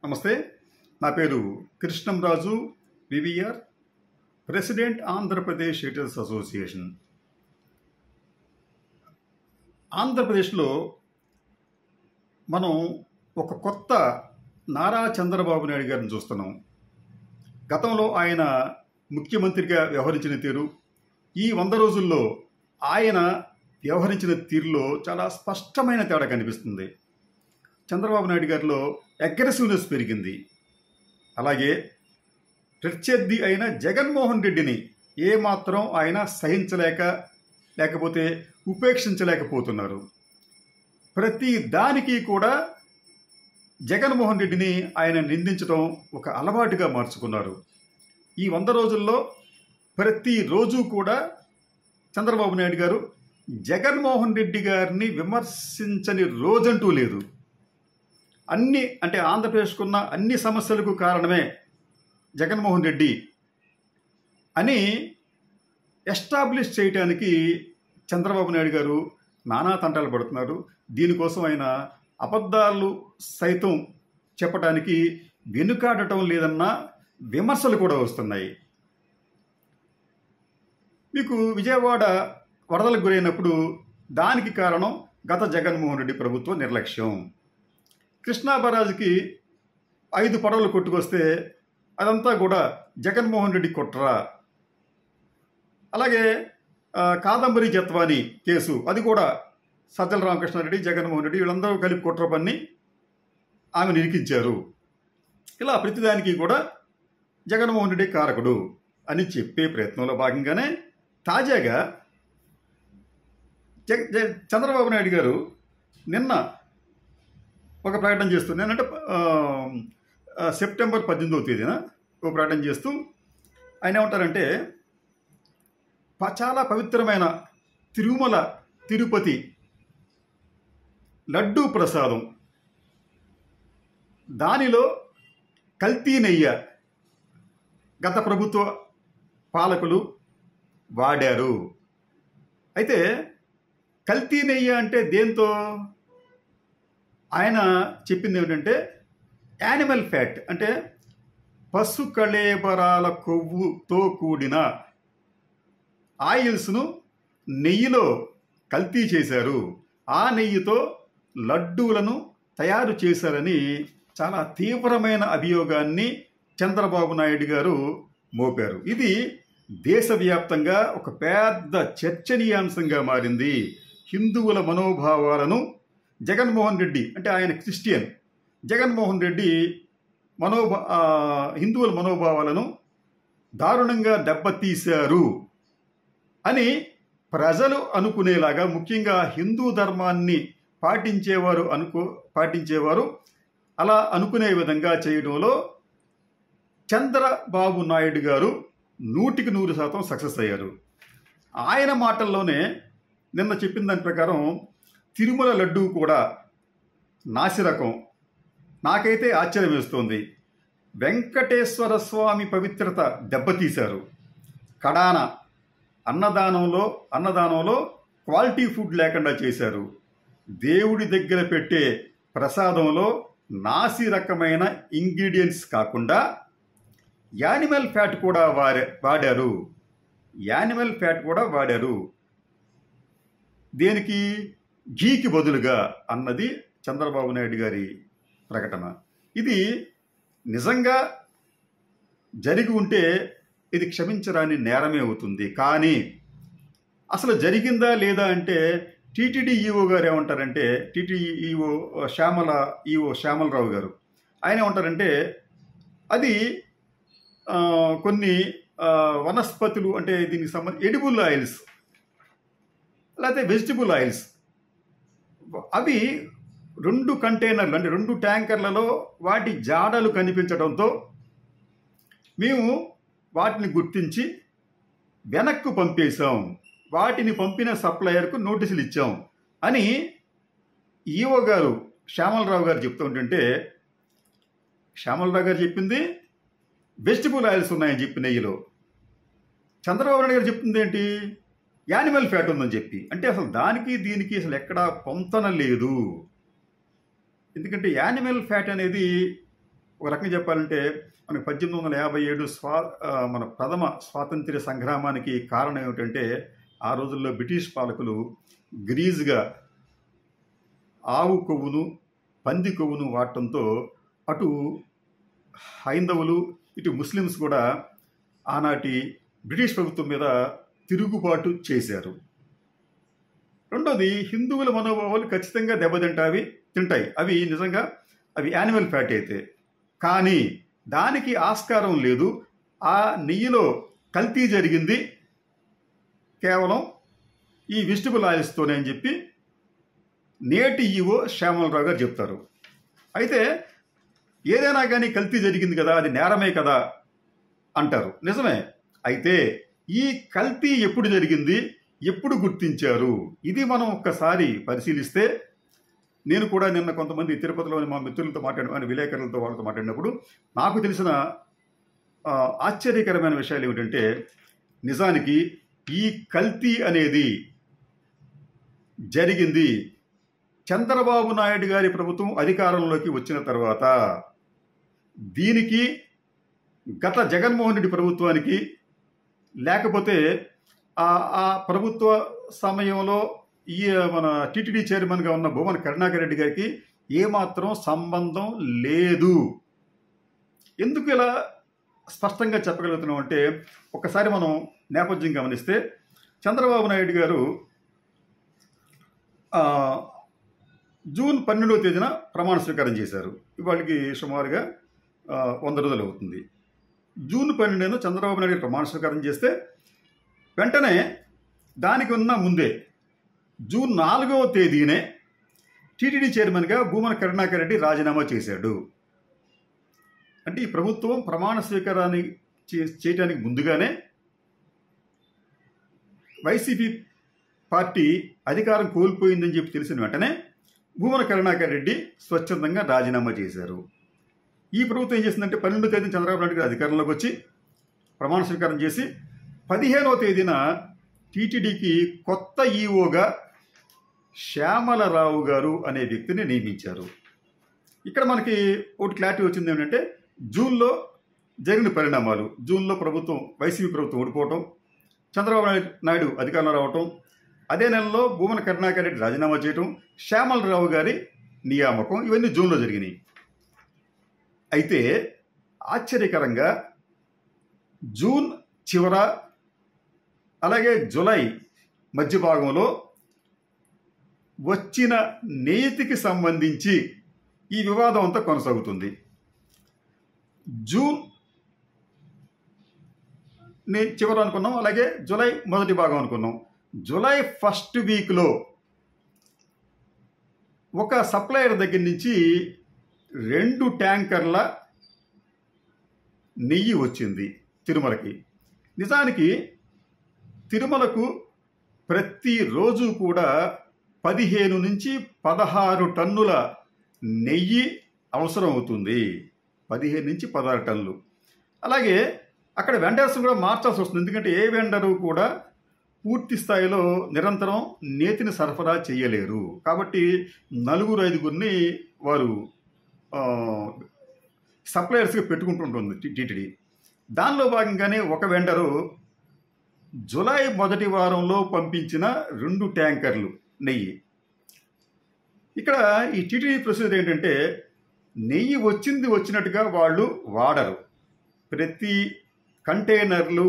నమస్తే. నా పేరు Krishnamraju VVR, president Andhra Pradesh editors association. ఆంధ్రప్రదేశ్లో మనం ఒక కొత్త నారా చంద్రబాబు నాయుడు గారిని చూస్తున్నాం. గతంలో ఆయన ముఖ్యమంత్రిగా వ్యవహరించిన తీరు, ఈ 100 రోజుల్లో ఆయన వ్యవహరించిన తీరులో చాలా స్పష్టమైన తేడా కనిపిస్తుంది. చంద్రబాబు నాయుడు గారిలో అగ్రెసివ్నెస్ పెరిగింది. అలాగే ప్రత్యర్థి అయిన జగన్మోహన్ రెడ్డిని ఏమాత్రం ఆయన లేకపోతే ఉపేక్షించలేకపోతున్నారు. ప్రతి దానికి కూడా జగన్మోహన్ రెడ్డిని ఆయన నిందించడం ఒక అలవాటుగా మార్చుకున్నారు. ఈ 100 రోజుల్లో ప్రతిరోజు కూడా చంద్రబాబు నాయుడు గారు జగన్మోహన్ రెడ్డి గారిని విమర్శించని రోజంటూ లేదు. ఆంధ్రప్రదేశ్కున్న అన్ని సమస్యలకు కారణమే జగన్మోహన్ రెడ్డి అని ఎస్టాబ్లిష్ చేయడానికి చంద్రబాబు నాయుడు గారు నానా తంటాలు పడుతున్నారు. దీనికోసం ఆయన అబద్ధాలు సైతం చెప్పడానికి వెనుకాడటం లేదన్న విమర్శలు కూడా వస్తున్నాయి. మీకు విజయవాడ వరదలకు గురైనప్పుడు దానికి కారణం గత జగన్మోహన్ రెడ్డి ప్రభుత్వ నిర్లక్ష్యం. కృష్ణా బరాజ్కి 5 పడవలు కొట్టుకొస్తే అదంతా కూడా జగన్మోహన్ రెడ్డి కుట్ర. అలాగే కాదంబరి జత్వాని కేసు, అది కూడా సజ్జల రామకృష్ణారెడ్డి, జగన్మోహన్ రెడ్డి వీళ్ళందరూ కలిపి కుట్ర పన్ని ఆమెను ఇరికించారు. ఇలా ప్రతిదానికి కూడా జగన్మోహన్ రెడ్డి కారకుడు అని చెప్పే ప్రయత్నంలో భాగంగానే తాజాగా చంద్రబాబు నాయుడు గారు నిన్న ఒక ప్రకటన చేస్తూ, నేనంటే సెప్టెంబర్ 18వ తేదీన ఒక ప్రకటన చేస్తూ ఆయన ఏమంటారంటే, చాలా పవిత్రమైన తిరుమల తిరుపతి లడ్డూ ప్రసాదం దానిలో కల్తీ నెయ్యి గత ప్రభుత్వ పాలకులు వాడారు. అయితే కల్తీ నెయ్యి అంటే దేంతో? ఆయన చెప్పింది ఏమిటంటే యానిమల్ ఫ్యాట్, అంటే పశు కళేబరాల కొవ్వుతో కూడిన ఆయిల్స్ను నెయ్యిలో కల్తీ చేశారు, ఆ నెయ్యితో లడ్డూలను తయారు చేశారని చాలా తీవ్రమైన అభియోగాన్ని చంద్రబాబు నాయుడు గారు మోపారు. ఇది దేశవ్యాప్తంగా ఒక పెద్ద చర్చనీయాంశంగా మారింది. హిందువుల మనోభావాలను జగన్మోహన్ రెడ్డి, అంటే ఆయన క్రిస్టియన్, జగన్మోహన్ రెడ్డి హిందువుల మనోభావాలను దారుణంగా దెబ్బతీశారు అని ప్రజలు అనుకునేలాగా, ముఖ్యంగా హిందూ ధర్మాన్ని పాటించేవారు అలా అనుకునే విధంగా చేయడంలో చంద్రబాబు నాయుడు గారు 100% సక్సెస్ అయ్యారు. ఆయన మాటల్లోనే నిన్న చెప్పిన దాని ప్రకారం తిరుమల లడ్డూ కూడా నాసిరకం. నాకైతే ఆశ్చర్యం వేస్తోంది. వెంకటేశ్వర స్వామి పవిత్రత దెబ్బతీశారు. కడాన అన్నదానంలో క్వాలిటీ ఫుడ్ లేకుండా చేశారు. దేవుడి దగ్గర పెట్టే ప్రసాదంలో నాసి రకమైన ఇంగ్రీడియంట్స్ కాకుండా యానిమల్ ఫ్యాట్ కూడా వాడారు. దేనికి? ఘీకి బదులుగా అన్నది చంద్రబాబు నాయుడు గారి ప్రకటన. ఇది నిజంగా జరిగి ఉంటే ఇది క్షమించరాని నేరమే అవుతుంది. కానీ అసలు జరిగిందా లేదా అంటే టీటీడీ ఈఓ గారు ఏమంటారంటే, టీటీడీ ఈఓ శ్యామలరావు గారు ఆయన ఏమంటారంటే, అది కొన్ని వనస్పతులు, అంటే దీనికి సంబంధించి ఎడిబుల్ ఆయిల్స్ లేకపోతే వెజిటబుల్ ఆయిల్స్, అవి 2 కంటైనర్లు, అంటే 2 ట్యాంకర్లలో వాటి జాడలు కనిపించడంతో మేము వాటిని గుర్తించి వెనక్కు పంపేశాం, వాటిని పంపిన సప్లయర్కు నోటీసులు ఇచ్చాం అని ఈఓ గారు శ్యామలరావు గారు చెప్తూ ఉంటుంటే, శ్యామలరావు గారు చెప్పింది వెజిటబుల్ ఆయిల్స్ ఉన్నాయని చెప్పి నెయ్యిలో, చంద్రబాబు నాయుడు గారు చెప్తుంది ఏంటి? యానిమల్ ఫ్యాట్ ఉందని చెప్పి. అంటే అసలు దానికి దీనికి అసలు ఎక్కడా పొంతన లేదు. ఎందుకంటే యానిమల్ ఫ్యాట్ అనేది ఒక రకంగా చెప్పాలంటే మనకి 1857 మన ప్రథమ స్వాతంత్ర్య సంగ్రామానికి కారణం ఏమిటంటే ఆ రోజుల్లో బ్రిటిష్ పాలకులు గ్రీజ్గా ఆవు కొవ్వును పంది కొవ్వును వాడటంతో అటు హైందవులు ఇటు ముస్లిమ్స్ కూడా ఆనాటి బ్రిటిష్ ప్రభుత్వం మీద తిరుగుబాటు చేశారు. రెండోది, హిందువుల మనోభావాలు ఖచ్చితంగా తింటాయి. అవి నిజంగా అవి యానిమల్ ఫ్యాట్ అయితే, కానీ దానికి ఆస్కారం లేదు. ఆ నెయ్యిలో కల్తీ జరిగింది కేవలం ఈ వెజిటబుల్ ఆయిల్స్తోనే అని చెప్పి నేటి ఈవో శ్యామలరావు గారు చెప్తారు. అయితే ఏదైనా కానీ కల్తీ జరిగింది కదా, అది నేరమే కదా అంటారు. నిజమే. అయితే ఈ కల్తీ ఎప్పుడు జరిగింది, ఎప్పుడు గుర్తించారు, ఇది మనం ఒక్కసారి పరిశీలిస్తే, నేను కూడా నిన్న కొంతమంది తిరుపతిలోని మా మిత్రులతో విలేకరులతో వాళ్ళతో మాట్లాడినప్పుడు నాకు తెలిసిన ఆశ్చర్యకరమైన విషయాలు ఏమిటంటే, నిజానికి ఈ కల్తీ అనేది జరిగింది చంద్రబాబు నాయుడు గారి ప్రభుత్వం అధికారంలోకి వచ్చిన తర్వాత. దీనికి గత జగన్మోహన్ రెడ్డి ప్రభుత్వానికి, లేకపోతే ఆ ప్రభుత్వ సమయంలో ఈ మన టీటీడీ చైర్మన్గా ఉన్న భూమన కరుణాకర్ రెడ్డి గారికి ఏమాత్రం సంబంధం లేదు. ఎందుకు ఇలా స్పష్టంగా చెప్పగలుగుతున్నాం అంటే, ఒక్కసారి మనం నేపథ్యం గమనిస్తే, చంద్రబాబు నాయుడు గారు జూన్ 12వ తేదీన ప్రమాణ స్వీకారం చేశారు. ఇవాళకి సుమారుగా 100 రోజులు అవుతుంది. జూన్ 12న చంద్రబాబు నాయుడు ప్రమాణ స్వీకారం చేస్తే వెంటనే దానికి ఉన్న ముందే జూన్ 4వ తేదీనే టీటీడీ చైర్మన్గా భూమన కరుణాకర్ రెడ్డి రాజీనామా చేశాడు. అంటే ఈ ప్రభుత్వం ప్రమాణ స్వీకారాన్ని చేయడానికి ముందుగానే వైసీపీ పార్టీ అధికారం కోల్పోయిందని చెప్పి తెలిసిన వెంటనే భూమన కరుణాకర్ రెడ్డి స్వచ్ఛందంగా రాజీనామా చేశారు. ఈ ప్రభుత్వం ఏం చేసిందంటే 12వ తేదీన చంద్రబాబు నాయుడు గారు అధికారంలోకి వచ్చి ప్రమాణ స్వీకారం చేసి 15వ తేదీన టీటీడీకి కొత్త ఈఓగా శ్యామలరావు గారు అనే వ్యక్తిని నియమించారు. ఇక్కడ మనకి ఒకటి క్లారిటీ వచ్చింది ఏమిటంటే, జూన్లో జరిగిన పరిణామాలు, జూన్లో వైసీపీ ప్రభుత్వం ఓడిపోవటం, చంద్రబాబు నాయుడు అధికారంలో రావటం, అదే నెలలో భూమన కరుణాకర్ రెడ్డి రాజీనామా చేయటం, శ్యామలరావు గారి నియామకం, ఇవన్నీ జూన్లో జరిగినాయి. అయితే ఆశ్చర్యకరంగా జూన్ చివర అలాగే జూలై మధ్య భాగంలో వచ్చిన నెయ్యికి సంబంధించి ఈ వివాదం అంతా కొనసాగుతుంది. జూన్ చివర అనుకున్నాం, అలాగే జూలై మొదటి భాగం అనుకున్నాం. జూలై ఫస్ట్ వీక్లో ఒక సప్లయర్ దగ్గర నుంచి 2 ట్యాంకర్ల నెయ్యి వచ్చింది తిరుమలకి. నిజానికి తిరుమలకు ప్రతిరోజు కూడా 15 నుంచి 16 టన్నుల నెయ్యి అవసరం అవుతుంది. 15 నుంచి 16 టన్నులు. అలాగే అక్కడ వెండర్స్ కూడా మార్చాల్సి వస్తుంది. ఎందుకంటే ఏ వెండరు కూడా పూర్తి స్థాయిలో నిరంతరం నేతిని సరఫరా చేయలేరు. కాబట్టి 4-5 వారు సప్లయర్స్గా పెట్టుకుంటుంటుంది టీటీడీ. దానిలో భాగంగానే ఒక వెండరు జూలై మొదటి వారంలో పంపించిన 2 ట్యాంకర్లు నెయ్యి. ఇక్కడ ఈ టీటీడీ ప్రొసీజర్ ఏంటంటే, నెయ్యి వచ్చినట్టుగా వాళ్ళు వాడరు. ప్రతి కంటైనర్లు,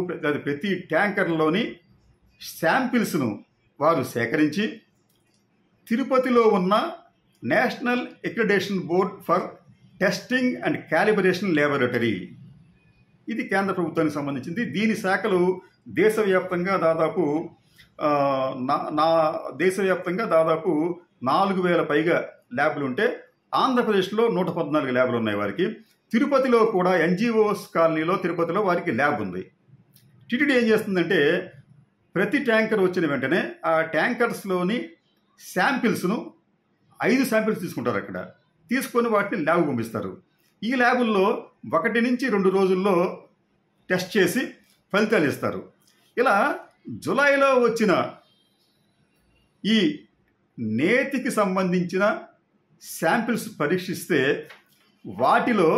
ప్రతి ట్యాంకర్లోని శాంపిల్స్ను వారు సేకరించి తిరుపతిలో ఉన్న national accreditation board for testing and calibration laboratory, ఇది కేంద్ర ప్రభుత్వానికి సంబంధించింది. దీని శాఖలు దేశవ్యాప్తంగా దాదాపు 4,000 పైగా ల్యాబ్లు ఉంటే, ఆంధ్రప్రదేశ్లో 114 ల్యాబ్లు ఉన్నాయి వారికి. తిరుపతిలో కూడా ఎన్జిఓస్ కాలనీలో తిరుపతిలో వారికి ల్యాబ్ ఉంది. టీటీడీ ఏం చేస్తుందంటే, ప్రతి ట్యాంకర్ వచ్చిన వెంటనే ఆ ట్యాంకర్స్లోని శాంపిల్స్ను 5 శాంపిల్స్ తీసుకుంటారు. అక్కడ తీసుకొని వాటిని ల్యాబ్ పంపిస్తారు. ఈ ల్యాబుల్లో 1 నుంచి 2 రోజుల్లో టెస్ట్ చేసి ఫలితాలు ఇస్తారు. ఇలా జూలైలో వచ్చిన ఈ నేతికి సంబంధించిన శాంపిల్స్ పరీక్షిస్తే వాటిలో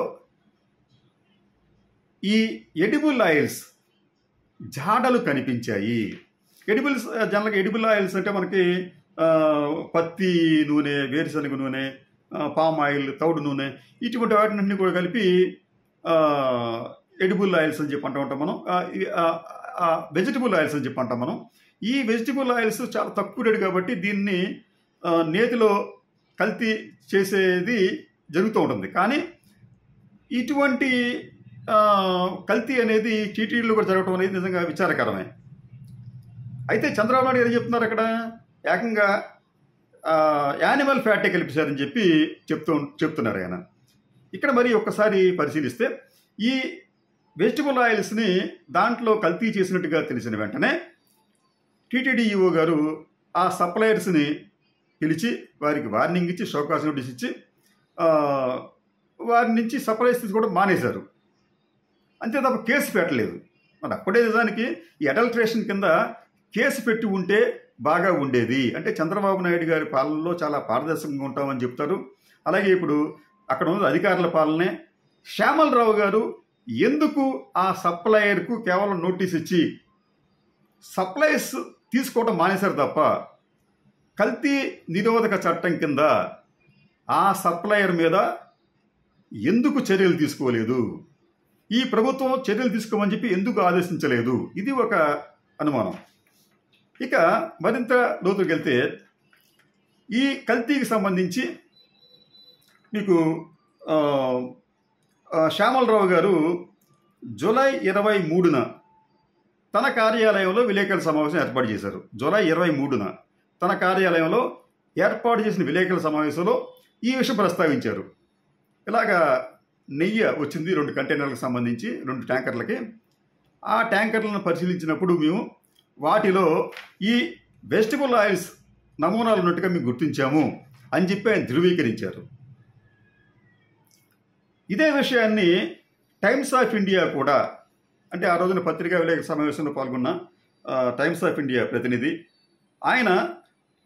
ఈ ఎడిబుల్ ఆయిల్స్ జాడలు కనిపించాయి. జనరల్గా ఎడిబుల్ ఆయిల్స్ అంటే మనకి పత్తి నూనె, వేరుశనగ నూనె, పామ్ ఆయిల్, తౌడు నూనె, ఇటువంటి వాటిని కూడా కలిపి ఎడిబుల్ ఆయిల్స్ అని చెప్పి అంటూ ఉంటాం మనం. వెజిటబుల్ ఆయిల్స్ అని చెప్పి అంటాం మనం. ఈ వెజిటబుల్ ఆయిల్స్ చాలా తక్కువ రేటు కాబట్టి దీన్ని నేతిలో కల్తీ చేసేది జరుగుతూ ఉంటుంది. కానీ ఇటువంటి కల్తీ అనేది టీటీడీలో కూడా జరగడం అనేది నిజంగా విచారకరమే. అయితే చంద్రబాబు నాయుడు గారు చెప్తున్నారు అక్కడ ఏకంగా యానిమల్ ఫ్యాటే కలిపేశారని చెప్పి చెప్తున్నారు ఆయన. ఇక్కడ మరి ఒక్కసారి పరిశీలిస్తే ఈ వెజిటబుల్ ఆయిల్స్ని దాంట్లో కల్తీ చేసినట్టుగా తెలిసిన వెంటనే టీటీడీ ఈఓ గారు ఆ సప్లయర్స్ని పిలిచి వారికి వార్నింగ్ ఇచ్చి, షోకాస్ నోటీస్ ఇచ్చి వారి నుంచి సప్లైస్ తీసుకోవడం మానేశారు. అంతే తప్ప కేసు పెట్టలేదు. మరి అప్పుడే నిజానికి ఈ అడల్ట్రేషన్ కింద కేసు పెట్టి ఉంటే బాగా ఉండేది. అంటే చంద్రబాబు నాయుడు గారి పాలనలో చాలా పారదర్శకంగా ఉంటామని చెప్తారు. అలాగే ఇప్పుడు అక్కడ ఉన్న అధికారుల పాలనే. శ్యామలరావు గారు ఎందుకు ఆ సప్లయర్కు కేవలం నోటీస్ ఇచ్చి సప్లైస్ తీసుకోవడం మానేశారు తప్ప కల్తీ నిరోధక చట్టం కింద ఆ సప్లయర్ మీద ఎందుకు చర్యలు తీసుకోలేదు? ఈ ప్రభుత్వం చర్యలు తీసుకోమని చెప్పి ఎందుకు ఆదేశించలేదు? ఇది ఒక అనుమానం. ఇక మరింత లోతుకి వెళ్తే ఈ కల్తీకి సంబంధించి మీకు శ్యామలరావు గారు జూలై 23న తన కార్యాలయంలో విలేకరుల సమావేశం ఏర్పాటు చేశారు. జూలై 23న తన కార్యాలయంలో ఏర్పాటు చేసిన విలేకరుల సమావేశంలో ఈ విషయం ప్రస్తావించారు. ఇలాగా నెయ్యి వచ్చింది 2 కంటైనర్లకు సంబంధించి, 2 ట్యాంకర్లకి. ఆ ట్యాంకర్లను పరిశీలించినప్పుడు మేము వాటిలో ఈ వెజిటబుల్ ఆయిల్స్ నమూనాలు ఉన్నట్టుగా మేము గుర్తించాము అని చెప్పి ఆయన ధృవీకరించారు. ఇదే విషయాన్ని టైమ్స్ ఆఫ్ ఇండియా కూడా, అంటే ఆ రోజున పత్రికా విలేకరుల సమావేశంలో పాల్గొన్న టైమ్స్ ఆఫ్ ఇండియా ప్రతినిధి, ఆయన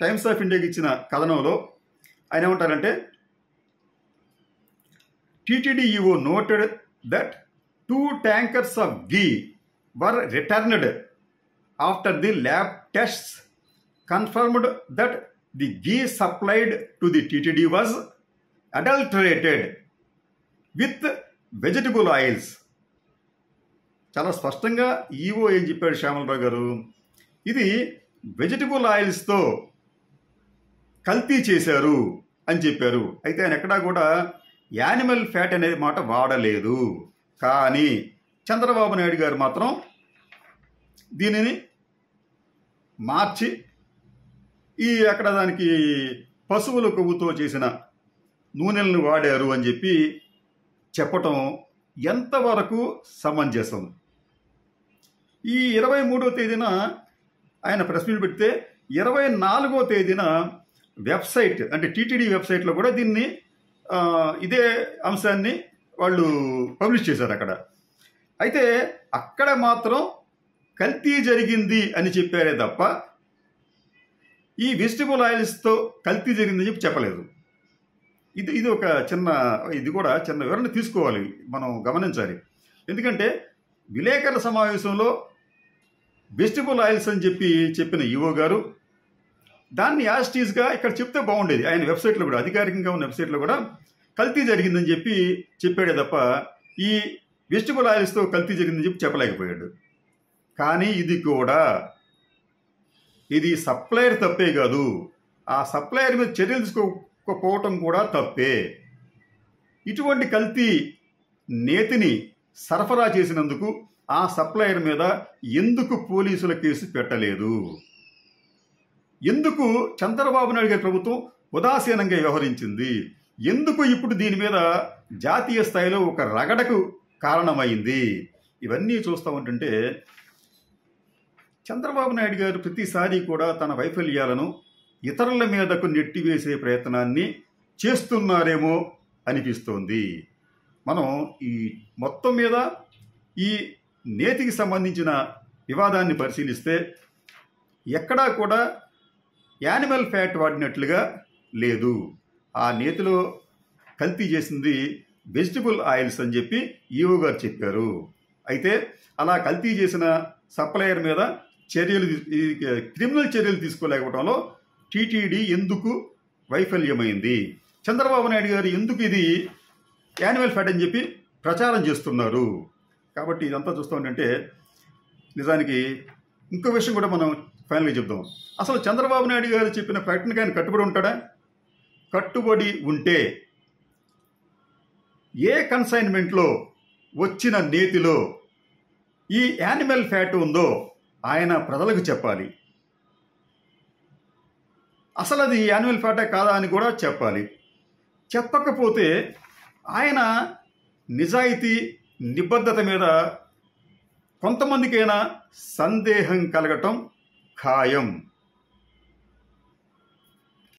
టైమ్స్ ఆఫ్ ఇండియాకి ఇచ్చిన కథనంలో ఆయన ఏమంటారంటే, TTD EO noted that 2 tankers of ghee were returned after the lab tests confirmed that the ghee supplied to the TTD was adulterated with vegetable oils. చాలా స్పష్టంగా EO ఏం చెప్పాడు శ్యామలరావు గారు, ఇది వెజిటబుల్ ఆయిల్స్తో కల్తీ చేశారు అని చెప్పారు. అయితే ఆయన ఎక్కడా కూడా యానిమల్ ఫ్యాట్ అనే మాట వాడలేదు. కానీ చంద్రబాబు నాయుడు గారు మాత్రం దీనిని మార్చి అక్కడ దానికి పశువుల కొవ్వుతో చేసిన నూనెలను వాడారు అని చెప్పి చెప్పటం ఎంతవరకు సమంజసం? ఈ 23వ తేదీన ఆయన ప్రెస్ మీట్ పెడితే 24వ తేదీన వెబ్సైట్, అంటే టీటీడీ వెబ్సైట్లో కూడా దీన్ని ఇదే అంశాన్ని వాళ్ళు పబ్లిష్ చేశారు అక్కడ. అయితే అక్కడ మాత్రం కల్తీ జరిగింది అని చెప్పారే తప్ప ఈ వెజిటబుల్ ఆయిల్స్తో కల్తీ జరిగిందని చెప్పి చెప్పలేదు. ఇది ఒక ఇది కూడా చిన్న వివరణ తీసుకోవాలి, మనం గమనించాలి. ఎందుకంటే విలేకరుల సమావేశంలో వెజిటబుల్ ఆయిల్స్ అని చెప్పిన ఈఓ గారు దాన్ని యాస్టీస్గా ఇక్కడ చెప్తే బాగుండేది. ఆయన వెబ్సైట్లో కూడా, అధికారికంగా ఉన్న వెబ్సైట్లో కూడా కల్తీ జరిగిందని చెప్పాడే తప్ప ఈ వెజిటబుల్ ఆయిల్స్తో కల్తీ జరిగిందని చెప్పి చెప్పలేకపోయాడు. కానీ ఇది సప్లయర్ తప్పే కాదు, ఆ సప్లయర్ మీద చర్యలు తీసుకోకపోవటం కూడా తప్పే. ఇటువంటి కల్తీ నేతిని సరఫరా చేసినందుకు ఆ సప్లయర్ మీద ఎందుకు పోలీసుల కేసు పెట్టలేదు? ఎందుకు చంద్రబాబు నాయుడు గారి ప్రభుత్వం ఉదాసీనంగా వ్యవహరించింది? ఎందుకు ఇప్పుడు దీని మీద జాతీయ స్థాయిలో ఒక రగడకు కారణమైంది? ఇవన్నీ చూస్తూ ఉంటుంటే చంద్రబాబు నాయుడు గారు ప్రతిసారి కూడా తన వైఫల్యాలను ఇతరుల మీదకు నెట్టివేసే ప్రయత్నాన్ని చేస్తున్నారేమో అనిపిస్తోంది. మనం ఈ మొత్తం మీద ఈ నేతికి సంబంధించిన వివాదాన్ని పరిశీలిస్తే ఎక్కడా కూడా యానిమల్ ఫ్యాట్ వాడినట్లుగా లేదు. ఆ నేతిలో కల్తీ చేసింది వెజిటబుల్ ఆయిల్స్ అని చెప్పి ఈఓ గారు చెప్పారు. అయితే అలా కల్తీ చేసిన సప్లయర్ మీద క్రిమినల్ చర్యలు తీసుకోలేకపోవడంలో టీటీడీ ఎందుకు వైఫల్యమైంది, చంద్రబాబు నాయుడు గారు ఎందుకు ఇది యానిమల్ ఫ్యాట్ అని చెప్పి ప్రచారం చేస్తున్నారు. కాబట్టి ఇదంతా చూస్తూ ఉంటే నిజానికి ఇంకో విషయం కూడా మనం ఫైనల్గా చెప్దాం. అసలు చంద్రబాబు నాయుడు గారు చెప్పిన ప్రకటనకి ఆయన కట్టుబడి ఉంటాడా? కట్టుబడి ఉంటే ఏ కన్సైన్మెంట్లో వచ్చిన నేతిలో ఈ యానిమల్ ఫ్యాట్ ఉందో ఆయన ప్రజలకు చెప్పాలి. అసలు అది యానిమల్ ఫ్యాటా కాదా అని కూడా చెప్పాలి. చెప్పకపోతే ఆయన నిజాయితీ నిబద్ధత మీద కొంతమందికైనా సందేహం కలగటం ఖాయం.